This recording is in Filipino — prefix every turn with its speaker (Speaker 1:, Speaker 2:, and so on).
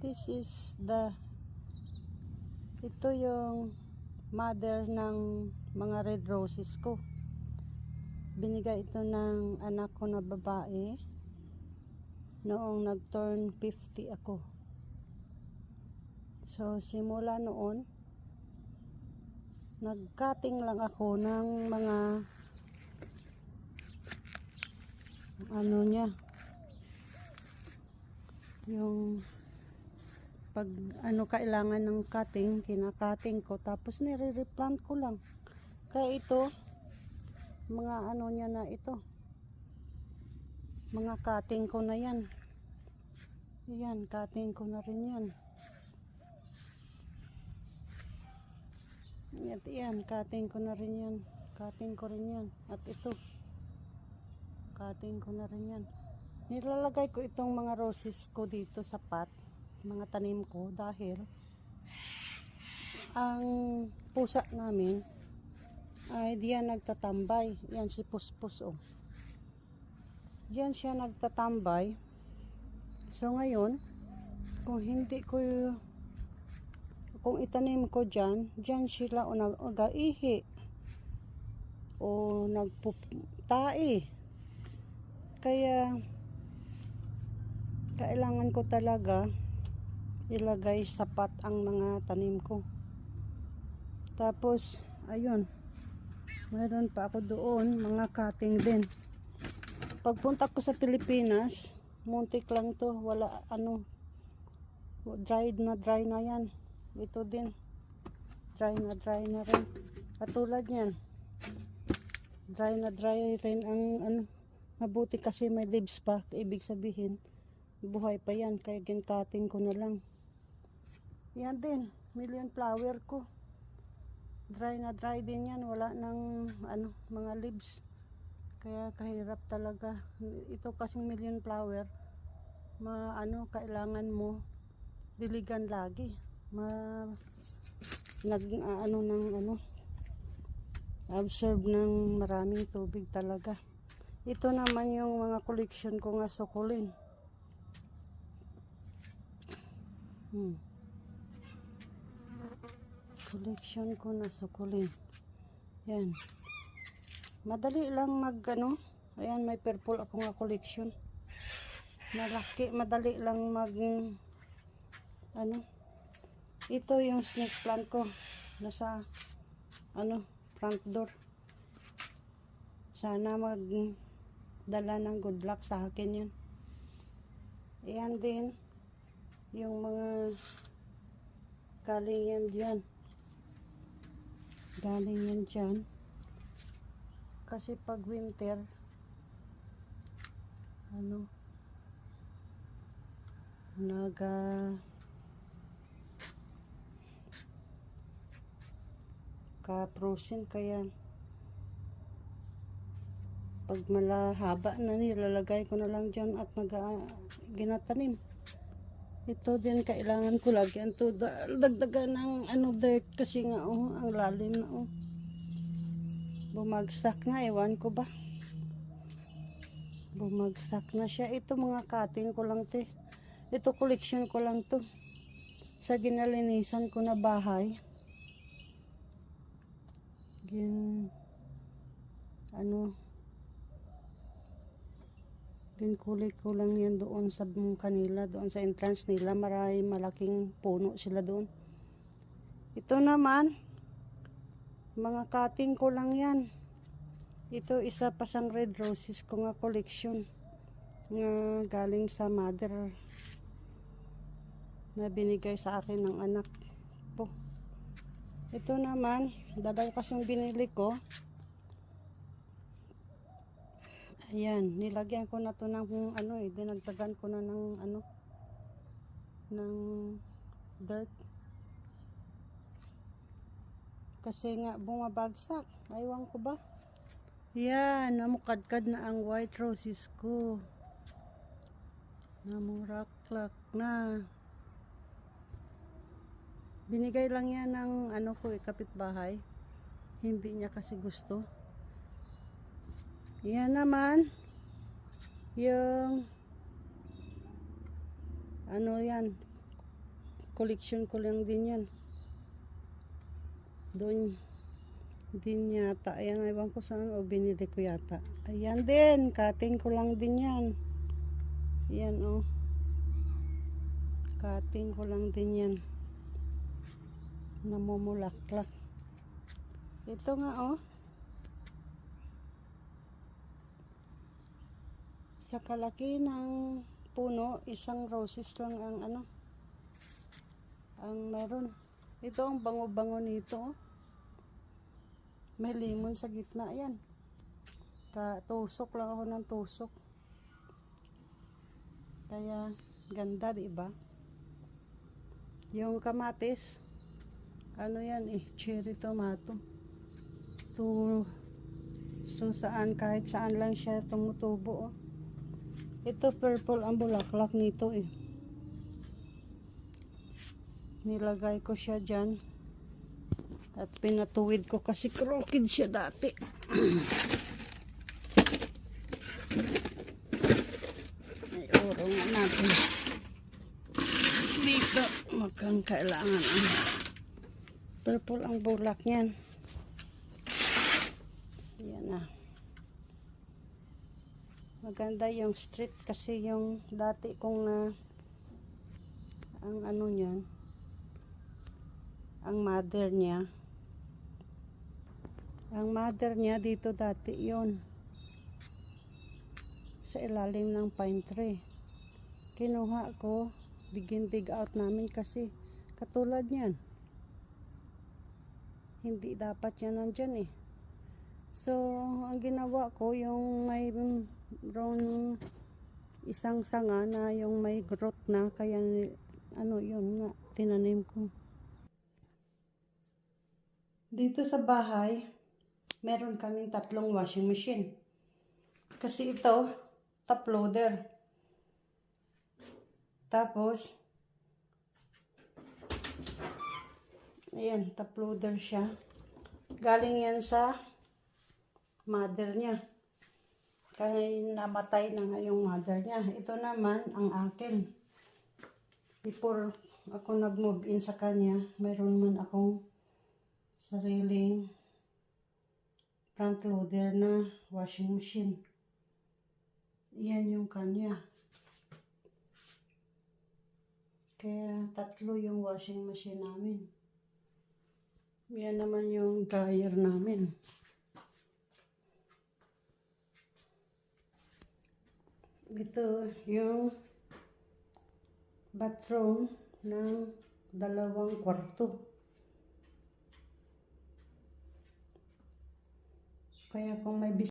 Speaker 1: This is ito yung mother ng mga red roses ko. Binigay ito ng anak ko na babae noong nag-turn 50 ako. So simula noon, nag-cutting lang ako ng mga ano niya, yung pag ano kailangan ng cutting, kinakating ko, tapos nire-replant ko lang. Kaya ito, mga ano niya na ito, mga cutting ko na yan. Yan, cutting ko na rin yan. At yan, cutting ko na rin yan. Cutting ko rin yan. At ito, cutting ko na rin yan. Nilalagay ko itong mga roses ko dito sa pot, mga tanim ko, dahil ang pusa namin ay diyan nagtatambay. Yan si Puspus, oh. Diyan siya nagtatambay. So ngayon, kung itanim ko diyan sila o nag-ihi o nagputai. Kaya kailangan ko talaga ilagay sa pot ang mga tanim ko. Tapos ayun, mayroon pa ako doon mga cutting din. Pagpunta ko sa Pilipinas, muntik lang to, wala ano, dry na yan. Ito din, dry na rin. Katulad yan, dry rin ang ano. Mabuti kasi may leaves pa, ibig sabihin buhay pa yan, kaya cutting ko na lang. Yan din, million flower ko, dry din yan, wala nang ano, mga leaves. Kaya kahirap talaga. Ito kasing million flower, kailangan mo diligan lagi, absorb ng maraming tubig talaga. Ito naman yung mga collection ko nga sukulin. Collection ko na sukulin. Yan. Madali lang ayan, may purple ako nga collection. Madali lang ito yung snake plant ko. Nasa, front door. Sana dala ng good luck sa akin yan. Ayan din yung mga galing yan dyan. Kasi pag winter ka-frozen, kaya pag malahaba na nilalagay ko na lang dyan at ginatanim. Ito din kailangan ko lagyan to, dagdagan ng dirt kasi nga ang lalim na bumagsak na, ewan ko ba, bumagsak na siya. Ito mga cutting ko lang to, ito collection ko lang to sa ginalinisan ko na bahay. Ginkulik ko lang yan doon sa kanila, doon sa entrance nila, malaking puno sila doon. Ito naman, mga cutting ko lang yan. Ito isa pa sang red roses ko nga collection nga galing sa mother na binigay sa akin ng anak po. Ito naman, dalaw kasing binili ko. Ayan, nilagyan ko na to ng dinagdagan ko na ng dirt. Kasi nga bumabagsak, aywan ko ba. Yan, namukadkad na ang white roses ko. Namuraklak na. Binigay lang yan ng kapitbahay. Hindi niya kasi gusto. Yan naman yung yan, Collection ko lang din yan. Doon din yata. Ayan, ewan ko saan o binili ko yata. Ayan din, cutting ko lang din yan. Ayan oh. Cutting ko lang din yan. Namumulaklak. Ito nga oh. Sa kalaki ng puno, isang roses lang ang ano. Ang meron. Ito ang bango-bango nito oh. May lemon sa gitna yan. Tusok lang ako ng tusok. Kaya ganda, di ba? Yung kamatis, ano yan eh, cherry tomato. So saan, kahit saan lang siya tumutubo oh. Ito purple ang bulaklak nito eh. Nilagay ko siya dyan. At pinatuwid ko kasi crooked siya dati. Ay, uro nga natin. Dito, mukhang kailangan. Purple ang bulak niyan. Yan na. Maganda yung street kasi yung dati kong ang ano niyan, ang mother niya dito dati yon sa ilalim ng pine tree. Kinuha ko, dig out namin kasi katulad niyan hindi dapat yan nandyan eh. So ang ginawa ko, yung may isang sanga na yung may growth na, kaya ano yun nga tinanim ko. Dito sa bahay, meron kaming 3 washing machine. Kasi ito, top loader. Tapos, ayan, top loader siya. Galing yan sa mother niya. Kaya namatay na nga yung mother niya. Ito naman, ang akin. Before ako nag-move in sa kanya, meron man akong sariling front loader na washing machine. Yan yung kanya. Kaya 3 yung washing machine namin. Yan naman yung dryer namin. Ito yung bathroom ng 2 kwarto. Kaya kung may